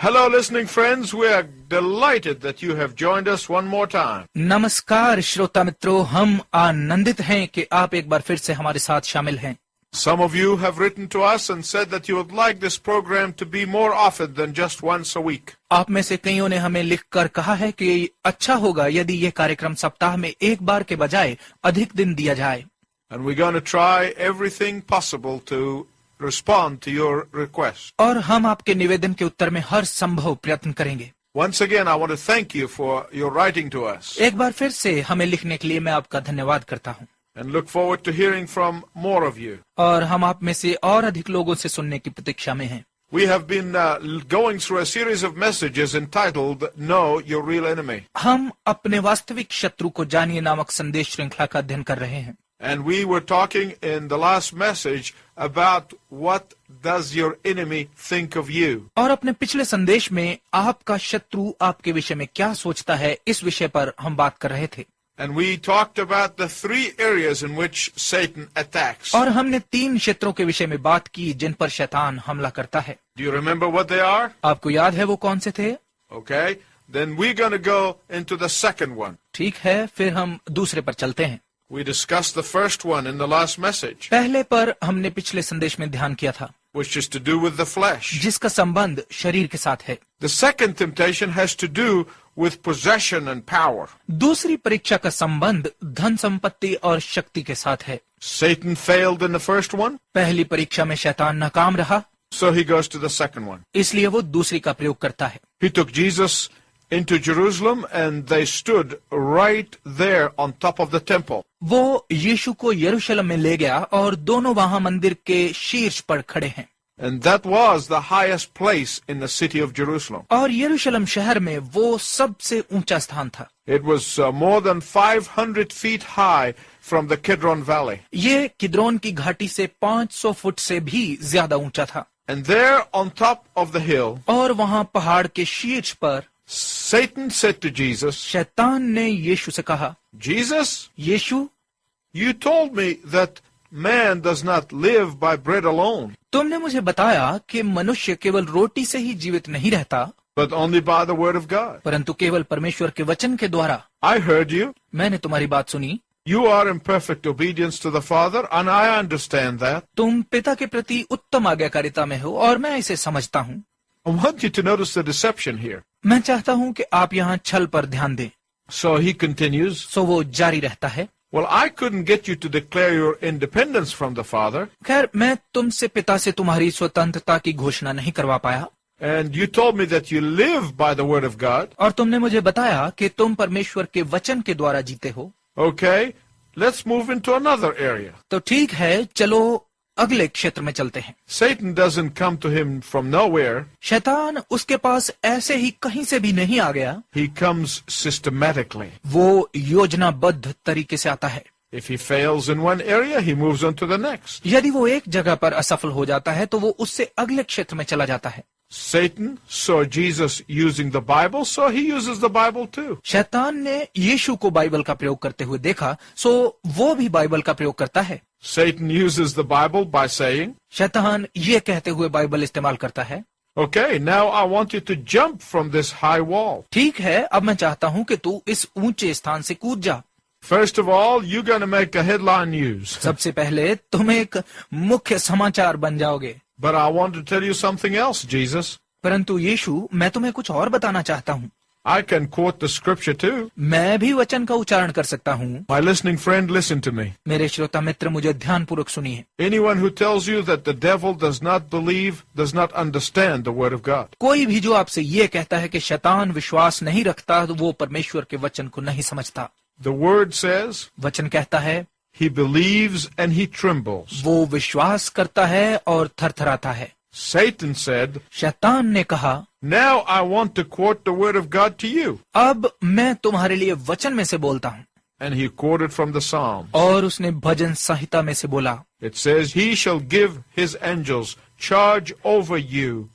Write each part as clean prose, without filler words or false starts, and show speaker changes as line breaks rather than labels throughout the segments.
Hello, listening friends. We are delighted that you have joined us one more time.
नमस्कार श्रोता मित्रों, हम आनंदित हैं कि आप एक बार फिर से हमारे साथ शामिल हैं।
Some of you have written to us and said that you would like this program to be more often than just once a week.
आप में से कईयों ने हमें लिखकर कहा है कि अच्छा होगा यदि ये कार्यक्रम सप्ताह में एक बार के बजाय अधिक दिन दिया जाए।
And we're going to try everything possible to respond to your request.
और हम आपके निवेदन के उत्तर में हर संभव प्रयत्न करेंगे।
Once again, I want to thank you for your writing to us
एक बार फिर से हमें लिखने के लिए मैं आपका धन्यवाद करता हूँ
and look forward to hearing from more of you.
और हम आप में से और अधिक लोगों से सुनने की प्रतीक्षा में हैं।
We have been going through a series of messages entitled Know Your Real Enemy.
हम अपने वास्तविक शत्रु को जानिए नामक संदेश श्रृंखला का अध्ययन कर रहे हैं।
And we were talking in the last message about what does your enemy think of you.
और अपने पिछले संदेश में आपका शत्रु आपके विषय में क्या सोचता है, इस विषय पर हम बात कर रहे थे।
And we talked about the three areas in which Satan attacks.
और हमने 3 क्षेत्रों के विषय में बात की जिन पर शैतान हमला करता है।
Do you remember what they are?
आपको याद है वो कौन से थे?
Okay. Then we're going to go into the second one.
ठीक है, फिर हम दूसरे पर चलते हैं।
We discussed the first one in the last message,
पहले पर हमने पिछले संदेश में ध्यान किया था,
which is to do with the flesh.
जिसका संबंध शरीर के साथ है।
The second temptation has to do with possession and power.
दूसरी परीक्षा का संबंध धन संपत्ति और शक्ति के साथ है।
Satan failed in the first one,
पहली परीक्षा में शैतान नाकाम रहा,
so he goes to the second one.
इसलिए वो दूसरी का प्रयोग करता है।
He took Jesus into Jerusalem and they stood right there on top of the temple.
वो यीशु को यरूशलेम में ले गया और दोनों वहां मंदिर के शीर्ष पर खड़े हैं।
And that was the highest place in the city of Jerusalem.
और यरूशलेम शहर में वो सबसे ऊंचा स्थान था।
It was more than 500 feet high from the Kidron Valley.
ये किद्रोन की घाटी से 500 फुट से भी ज्यादा ऊंचा था।
And there on top of the hill,
और वहां पहाड़ के शीर्ष पर
Satan said to Jesus,
शैतान ने यीशु से कहा,
Jesus,
Yeshu,
you told me that man does not live by bread alone,
तुमने मुझे बताया कि मनुष्य केवल रोटी से ही जीवित नहीं रहता,
but only by the word of God.
परंतु केवल परमेश्वर के वचन के द्वारा।
I heard you.
मैंने तुम्हारी बात सुनी।
You are in perfect obedience to the Father, and I understand that.
तुम पिता के प्रति उत्तम आज्ञाकारिता में हो और मैं इसे समझता हूँ।
I want you to notice the deception here.
मैं चाहता हूँ कि आप यहाँ छल पर ध्यान दें।
So he continues,
सो वो जारी रहता है।
well, I couldn't get you to declare your independence from the Father,
खैर, मैं तुमसे पिता से तुम्हारी स्वतंत्रता की घोषणा नहीं करवा पाया,
and you told me that you live by the word of God.
और तुमने मुझे बताया कि तुम परमेश्वर के वचन के द्वारा जीते हो।
Okay, let's move into another area.
तो ठीक है, चलो अगले क्षेत्र में चलते हैं।
Satan doesn't come to him from nowhere.
शैतान उसके पास ऐसे ही कहीं से भी नहीं आ गया,
He comes systematically.
वो योजनाबद्ध तरीके से आता है।
If he fails in one area, he moves on to the next.
यदि वो एक जगह पर असफल हो जाता है तो वो उससे अगले क्षेत्र में चला जाता है।
Satan saw Jesus using the Bible, so he uses the Bible too.
शैतान ने यीशु को बाइबल का प्रयोग करते हुए देखा, सो वो भी बाइबल का प्रयोग करता है।
Satan uses the Bible by saying,
शैतान ये कहते हुए बाइबल इस्तेमाल करता है,
okay, now I want you to jump from this high wall.
ठीक है, अब मैं चाहता हूँ कि तू इस ऊंचे स्थान से कूद जा।
First of all, you're going to make a headline news.
सबसे पहले तुम एक मुख्य समाचार बन जाओगे।
But I want to tell you something else, Jesus.
परंतु यीशु, मैं तुम्हें कुछ और बताना चाहता हूँ।
I can quote the scripture too.
मैं भी वचन का उच्चारण कर सकता हूँ।
My listening friend, listen to me.
मेरे श्रोता मित्र, मुझे ध्यानपूर्वक सुनिए।
Anyone who tells you that the devil does not believe does not understand the word of God.
कोई भी जो आपसे ये कहता है कि शैतान विश्वास नहीं रखता, तो वो परमेश्वर के वचन को नहीं समझता।
The word says,
वचन कहता है,
he believes and he trembles.
वो विश्वास करता है और थरथराता है।
Satan said,
शैतान ने कहा,
now I want to quote the word of God to you.
अब मैं तुम्हारे लिए वचन में से बोलता हूँ।
And he quoted from the Psalm.
और उसने भजन संहिता में से बोला,
It says, he shall give his angels charge over you,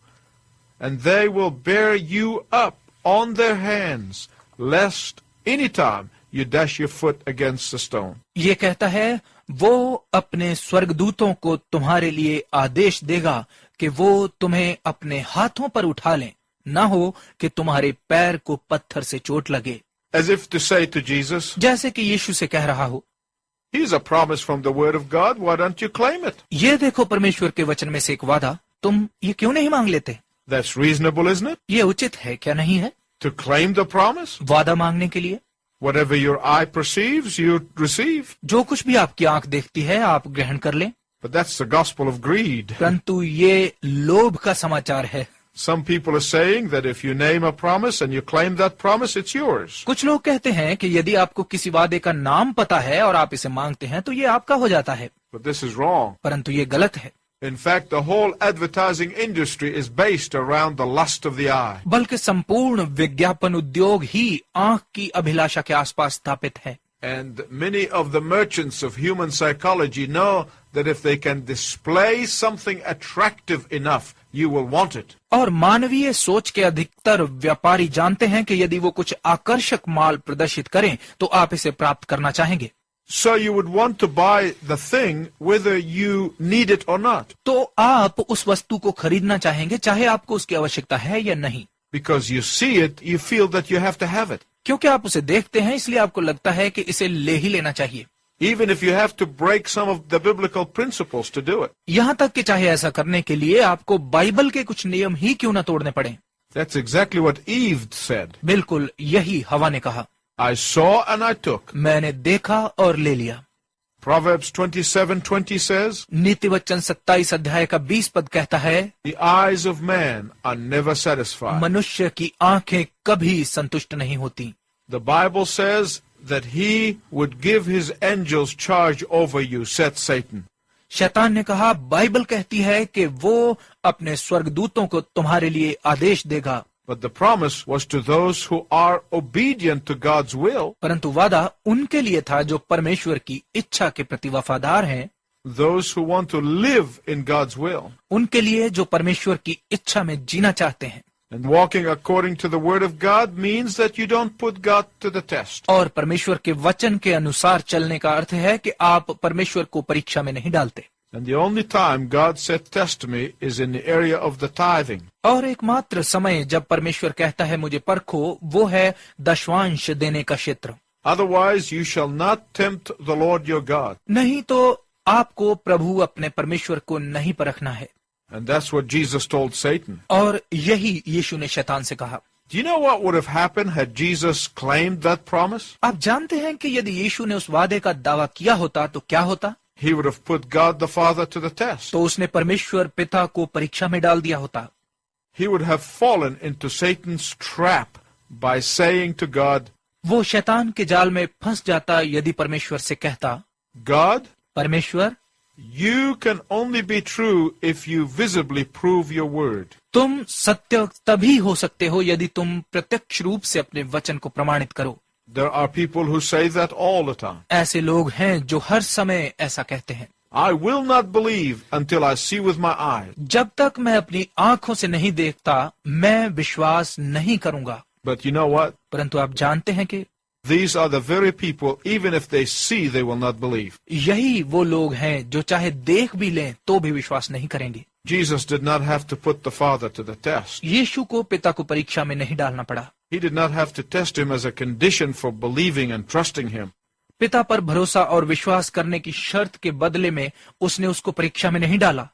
and they will bear you up on their hands, lest any time you dash your foot against a stone.
ये कहता है, वो अपने स्वर्गदूतों को तुम्हारे लिए आदेश देगा कि वो तुम्हें अपने हाथों पर उठा लें, न हो कि तुम्हारे पैर को पत्थर से चोट लगे।
As if to say to Jesus,
जैसे कि यीशु से कह रहा हो,
here's a promise from the Word of God, why don't you claim it?
ये देखो परमेश्वर के वचन में से एक वादा, तुम ये क्यों नहीं मांग लेते?
That's reasonable, isn't it?
ये उचित है क्या नहीं है?
To claim the promise.
वादा मांगने के लिए
Whatever your eye perceives, you receive.
जो कुछ भी आपकी आंख देखती है आप ग्रहण कर लें।
But that's the gospel of greed.
परंतु ये लोभ का समाचार है।
Some people are saying that if you name a promise and you claim that promise, it's yours.
कुछ लोग कहते हैं कि यदि आपको किसी वादे का नाम पता है और आप इसे मांगते हैं तो ये आपका हो जाता है,
But this is wrong.
परंतु ये गलत है।
In fact, the whole advertising industry is based around the lust of the eye.
बल्कि संपूर्ण विज्ञापन उद्योग ही आंख की अभिलाषा के आसपास स्थापित है।
And many of the merchants of human psychology know that if they can display something attractive enough, you will want it.
और मानवीय सोच के अधिकतर व्यापारी जानते हैं कि यदि वो कुछ आकर्षक माल प्रदर्शित करें तो आप इसे प्राप्त करना चाहेंगे।
So you would want to buy the thing whether you need it or not.
तो आप उस वस्तु को खरीदना चाहेंगे चाहे आपको उसकी आवश्यकता है या नहीं।
Because you see it, you feel that you have to have it.
क्योंकि आप उसे देखते हैं इसलिए आपको लगता है कि इसे ले ही लेना चाहिए।
Even if you have to break some of the biblical principles to do it.
यहाँ तक कि चाहे ऐसा करने के लिए आपको बाइबल के कुछ नियम ही क्यों न तोड़ने पड़े।
That's exactly what Eve said.
बिल्कुल यही हवा ने कहा,
I saw and I took.
मैंने देखा और ले लिया।
Proverbs 27:20 says,
नीति वचन 27 अध्याय का 20 पद कहता है,
the eyes of man are never satisfied.
मनुष्य की आंखें कभी संतुष्ट नहीं होती।
The Bible says that he would give his angels charge over you, said Satan.
शैतान ने कहा, बाइबल कहती है कि वो अपने स्वर्गदूतों को तुम्हारे लिए आदेश देगा।
But the promise was to those who are obedient to God's will,
परंतु वादा उनके लिए था जो परमेश्वर की इच्छा के प्रति वफादार हैं,
those who want to live in God's will.
उनके लिए जो परमेश्वर की इच्छा में जीना चाहते हैं।
And walking according to the word of God means that you don't put God to the test.
और परमेश्वर के वचन के अनुसार चलने का अर्थ है कि आप परमेश्वर को परीक्षा में नहीं डालते।
And the only time God said test me is in the area of the tithing.
और एकमात्र समय जब परमेश्वर कहता है मुझे परखो, वो है दशवांश देने का क्षेत्र।
Otherwise you shall not tempt the Lord your God.
नहीं तो आपको प्रभु अपने परमेश्वर को नहीं परखना है।
And that's what Jesus told Satan.
और यही यीशु ने शैतान से कहा।
Do you know what would have happened had Jesus claimed that promise?
आप जानते हैं कि यदि यीशु ने उस वादे का दावा किया होता तो क्या होता?
He would have put God the Father to the test.
तो उसने परमेश्वर पिता को परीक्षा में डाल दिया होता।
He would have fallen into Satan's trap by saying to God,
वो शैतान के जाल में फंस जाता यदि परमेश्वर से कहता,
God,
परमेश्वर,
you can only be true if you visibly prove your word.
तुम सत्य तभी हो सकते हो यदि तुम प्रत्यक्ष रूप से अपने वचन को प्रमाणित करो।
There are people who say that all the time.
ऐसे लोग हैं जो हर समय ऐसा कहते हैं।
I will not believe until I see with my eyes.
जब तक मैं अपनी आंखों से नहीं देखता मैं विश्वास नहीं करूंगा।
But you know what?
परंतु आप जानते हैं कि
These are the very people, even if they see, they will not believe.
यही वो लोग हैं जो चाहे देख भी लें तो भी विश्वास नहीं करेंगे।
Jesus did not have to put the Father to the test.
यीशु को पिता को परीक्षा में नहीं डालना पड़ा।
He did not have to test him as a condition for believing and trusting him.
पिता पर भरोसा और विश्वास करने की शर्त के बदले में उसने उसको परीक्षा में नहीं डाला।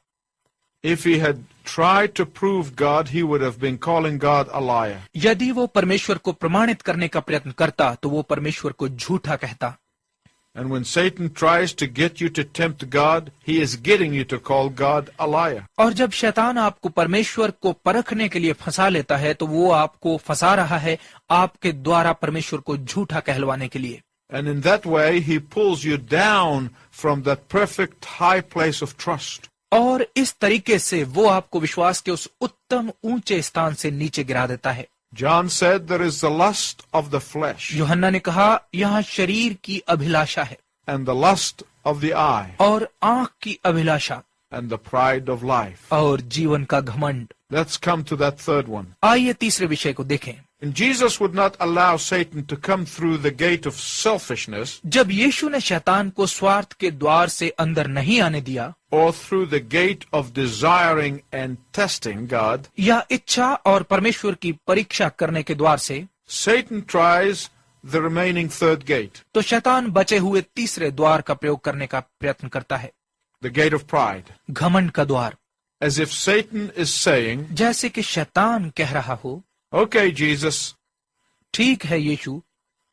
If he had tried to prove God, he would have been calling God a liar.
यदि वो परमेश्वर को प्रमाणित करने का प्रयत्न करता तो वो परमेश्वर को झूठा कहता।
And when Satan tries to get you to tempt God, he is getting you to call God a liar.
और जब शैतान आपको परमेश्वर को परखने के लिए फंसा लेता है तो वो आपको फंसा रहा है आपके द्वारा परमेश्वर को झूठा कहलवाने के लिए।
And in that way, he pulls you down from that perfect high place of trust.
और इस तरीके से वो आपको विश्वास के उस उत्तम ऊंचे स्थान से नीचे गिरा देता है।
John said there is the lust of the flesh
यूहन्ना ने कहा यहाँ शरीर की अभिलाषा है
and the lust of the eye
और आंख की अभिलाषा
and the pride of life.
और जीवन का घमंड।
Let's come to that third one.
आइए तीसरे विषय को देखें।
And Jesus would not allow Satan to come through the gate of selfishness
जब यीशु ने शैतान को स्वार्थ के द्वार से अंदर नहीं आने दिया
or through the gate of desiring and testing God.
या इच्छा और परमेश्वर की परीक्षा करने के द्वार से,
Satan tries the remaining third gate,
तो शैतान बचे हुए तीसरे द्वार का प्रयोग करने का प्रयत्न करता है,
the gate of pride.
घमंड का द्वार।
As if Satan is saying,
जैसे कि शैतान कह रहा हो,
okay, Jesus,
ठीक है यीशु,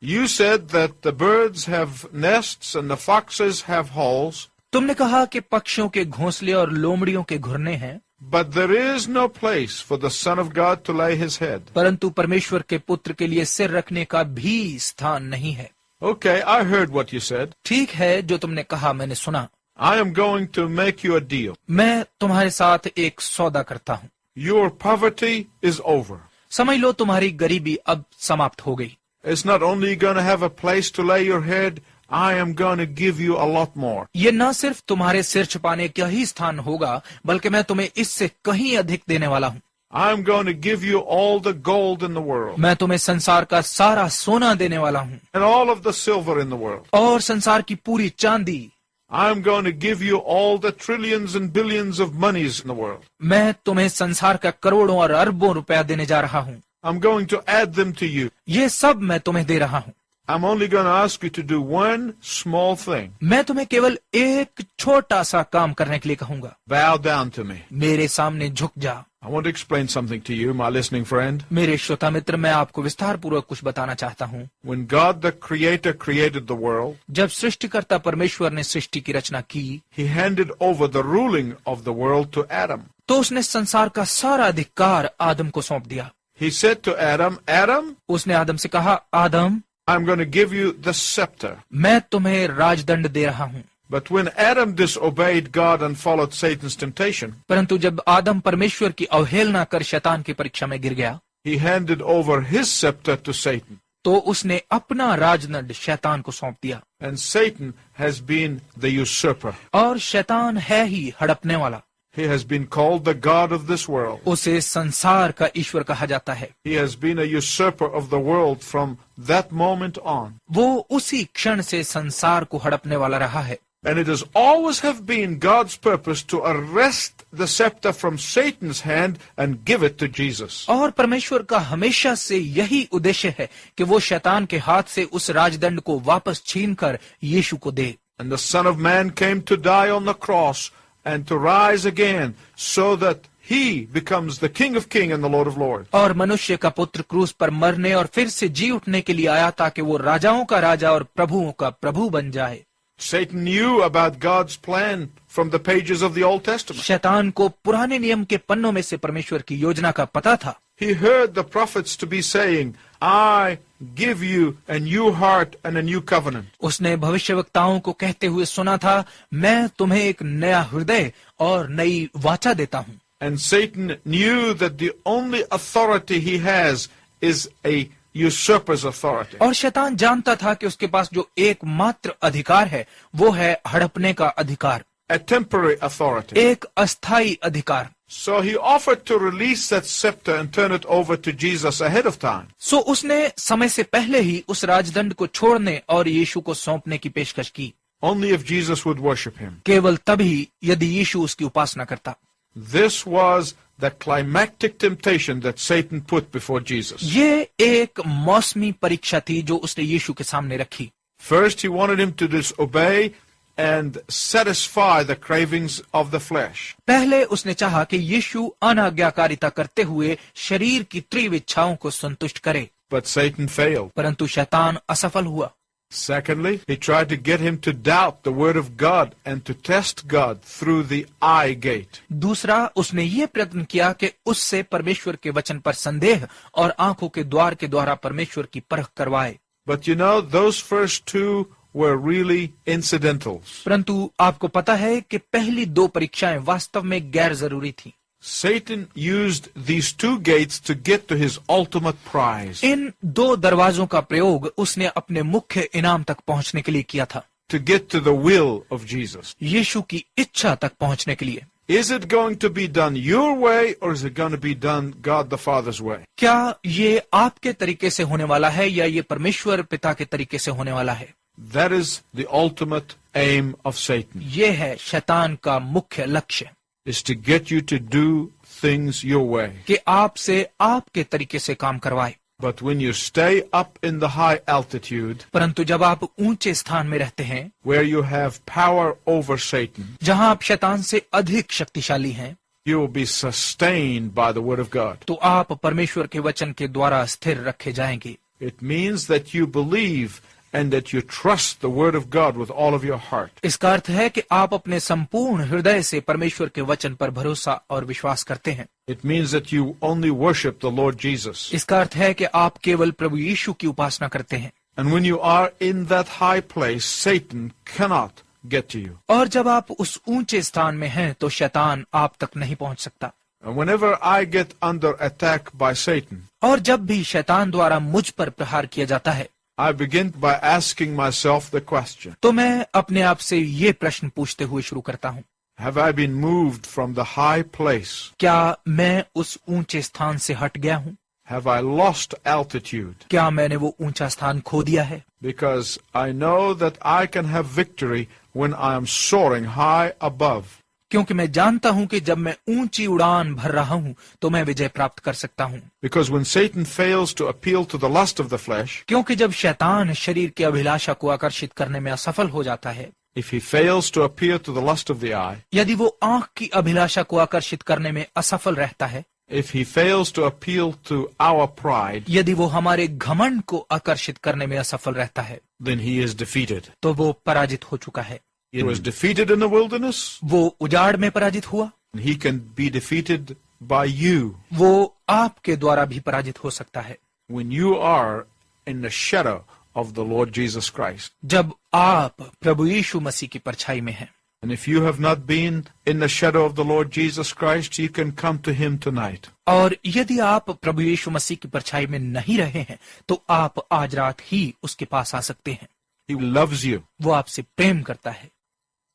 you said that the birds have nests and the foxes have holes,
तुमने कहा कि पक्षियों के घोंसले और लोमड़ियों के घुरने हैं,
but there is no place for the Son of God to lay his head.
परंतु परमेश्वर के पुत्र के लिए सिर रखने का भी स्थान नहीं है।
Okay, I heard what you said.
ठीक है, जो तुमने कहा मैंने सुना।
I am going to make you a deal.
मैं तुम्हारे साथ एक सौदा करता हूँ।
Your poverty is over.
समझ लो तुम्हारी गरीबी अब समाप्त हो गई।
It's not only going to have a place to lay your head, I am going to give you a lot more.
ये न सिर्फ तुम्हारे सिर छुपाने का ही स्थान होगा, बल्कि मैं तुम्हें इससे कहीं अधिक देने वाला हूँ।
I am going to give you all the gold in the world
मैं तुम्हें संसार का सारा सोना देने वाला हूँ
and all of the silver in the world.
और संसार की पूरी चांदी।
I am going to give you all the trillions and billions of monies in the world.
मैं तुम्हें संसार का करोड़ों और अरबों रुपया देने जा रहा हूँ।
I'm going to add them to you.
ये सब मैं तुम्हें दे रहा हूँ।
I'm only going to ask you to do one small thing.
मैं तुम्हें केवल एक छोटा सा काम करने के लिए कहूंगा।
Bow down to me.
मेरे सामने झुक जा।
I want to explain something to you, my listening friend.
मेरे श्रोता मित्र, मैं आपको विस्तार पूर्वक कुछ बताना चाहता हूँ।
When God the Creator created the world,
जब सृष्टिकर्ता परमेश्वर ने सृष्टि की रचना की,
He handed over the ruling of the world to Adam.
तो उसने संसार का सारा अधिकार आदम को सौंप दिया।
He said to Adam, Adam,
उसने आदम से कहा, आदम,
I'm going to give you the scepter.
मैं तुम्हें राजदंड दे रहा हूँ।
But when Adam disobeyed God and followed Satan's temptation,
परंतु जब आदम परमेश्वर की अवहेलना कर शैतान की परीक्षा में गिर गया,
he handed over his scepter to Satan.
तो उसने अपना राजदंड शैतान को सौंप दिया।
And Satan has been the usurper.
और शैतान है ही हड़पने वाला।
He has been called the God of this world.
उसे संसार का ईश्वर कहा जाता है।
He has been a usurper of the world from that moment on.
वो उसी क्षण से संसार को हड़पने वाला रहा है।
And it has always have been God's purpose to arrest the scepter from Satan's hand and give it to Jesus.
और परमेश्वर का हमेशा से यही उद्देश्य है कि वो शैतान के हाथ से उस राजदंड को वापस छीनकर यीशु को दे।
And the Son of Man came to die on the cross and to rise again so that he becomes the King of Kings and the Lord of Lords.
और मनुष्य का पुत्र क्रूस पर मरने और फिर से जी उठने के लिए आया ताकि वो राजाओं का राजा और प्रभुओं का प्रभु बन जाए।
Satan knew about God's plan from the pages of the Old Testament.
शैतान को पुराने नियम के पन्नों में से परमेश्वर की योजना का पता था।
He heard the prophets to be saying, I give you a new heart and a new covenant.
उसने भविष्यवक्ताओं को कहते हुए सुना था, मैं तुम्हें एक नया हृदय और नई वाचा देता हूँ।
And Satan knew that the only authority he has is a usurper's authority.
और शैतान जानता था कि उसके पास जो एकमात्र अधिकार है वो है हड़पने का अधिकार,
A temporary authority.
एक अस्थायी अधिकार।
So he offered to release that scepter and turn it over to Jesus ahead of time.
सो उसने समय से पहले ही उस राजदंड को छोड़ने और यीशु को सौंपने की पेशकश की।
Only if Jesus would worship him.
केवल तभी यदि यीशु उसकी उपासना करता।
This was the climactic temptation that Satan put before Jesus.
ये एक मौसमी परीक्षा थी जो उसने यीशु के सामने रखी।
First, he wanted him to disobey and satisfy the cravings of the flesh.
पहले उसने चाहा कि यीशु अनाज्ञाकारिता करते हुए शरीर की तीव्र इच्छाओं को संतुष्ट करे,
But Satan failed.
परंतु शैतान असफल हुआ।
Secondly, he tried to get him to doubt the word of God and to test God through the eye gate.
दूसरा, उसने ये प्रयत्न किया कि उससे परमेश्वर के वचन पर संदेह और आंखों के द्वार के द्वारा परमेश्वर की परख करवाए।
But you know, those first two were really incidentals.
परंतु आपको पता है कि पहली दो परीक्षाएं वास्तव में गैर जरूरी थी।
Satan used these two gates to get to his ultimate prize,
इन दो दरवाजों का प्रयोग उसने अपने मुख्य इनाम तक पहुंचने के लिए किया था,
to get to the will of Jesus.
यीशु की इच्छा तक पहुंचने के लिए।
Is it going to be done your way or is it going to be done God the Father's way?
क्या ये आपके तरीके से होने वाला है या ये परमेश्वर पिता के तरीके से होने वाला है?
That is the ultimate aim of Satan,
ये है शैतान का मुख्य लक्ष्य,
is to get you to do things your way.
कि आपसे आपके तरीके से काम करवाए।
But when you stay up in the high altitude,
परंतु जब आप ऊंचे स्थान में रहते हैं,
where you have power over Satan,
जहां आप शैतान से अधिक शक्तिशाली हैं,
you will be sustained by the Word of God.
तो आप परमेश्वर के वचन के द्वारा स्थिर रखे जाएंगे।
It means that you believe and that you trust the Word of God with all of your heart.
इसका अर्थ है कि आप अपने संपूर्ण हृदय से परमेश्वर के वचन पर भरोसा और विश्वास करते हैं।
It means that you only worship the Lord Jesus.
इसका अर्थ है कि आप केवल प्रभु यीशु की उपासना करते हैं।
And when you are in that high place, Satan cannot get to you.
और जब आप उस ऊंचे स्थान में हैं तो शैतान आप तक नहीं पहुंच सकता।
And whenever I get under attack by Satan,
और जब भी शैतान द्वारा मुझ पर प्रहार किया जाता है,
I begin by asking myself the question,
तो मैं अपने आप से ये प्रश्न पूछते हुए शुरू करता हूँ,
have I been moved from the high place?
क्या मैं उस ऊंचे स्थान से हट गया हूँ?
Have I lost altitude?
क्या मैंने वो ऊंचा स्थान खो दिया है?
Because I know that I can have victory when I am soaring high above.
क्योंकि मैं जानता हूँ कि जब मैं ऊंची उड़ान भर रहा हूँ तो मैं विजय प्राप्त कर सकता हूँ।
Because when Satan fails to appeal to the lust of the flesh,
क्योंकि जब शैतान शरीर की अभिलाषा को आकर्षित करने में असफल हो जाता है,
if he fails to appeal to the lust of the eye,
यदि वो आंख की अभिलाषा को आकर्षित करने में असफल रहता है,
if he fails to appeal to our pride,
यदि वो हमारे घमंड को आकर्षित करने में असफल रहता है,
then he is defeated.
तो वो पराजित हो चुका है।
He was defeated in the wilderness,
वो उजाड़ में पराजित हुआ,
and he can be defeated by you
वो आपके द्वारा भी पराजित हो सकता है।
when you are in the shadow of the Lord Jesus Christ.
जब आप प्रभु यीशु मसीह की परछाई में हैं।
And if you have not been in the shadow of the Lord Jesus Christ, you can come to him tonight.
और यदि आप प्रभु यीशु मसीह की परछाई में नहीं रहे हैं तो आप आज रात ही उसके पास आ सकते हैं।
He loves you.
वो आपसे प्रेम करता है।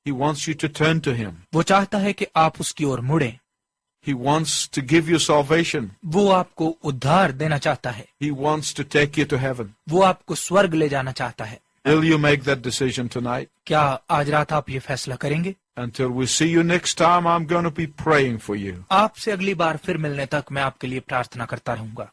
He wants you to turn to him.
वो चाहता है कि आप उसकी ओर मुड़ें।
He wants to give you salvation.
वो आपको उद्धार देना चाहता है।
He wants to take you to heaven.
वो आपको स्वर्ग ले जाना चाहता है।
Will you make that decision tonight?
क्या आज रात आप ये फैसला करेंगे?
Until we see you next time, I'm going to be praying for you.
आपसे अगली बार फिर मिलने तक मैं आपके लिए प्रार्थना करता रहूंगा।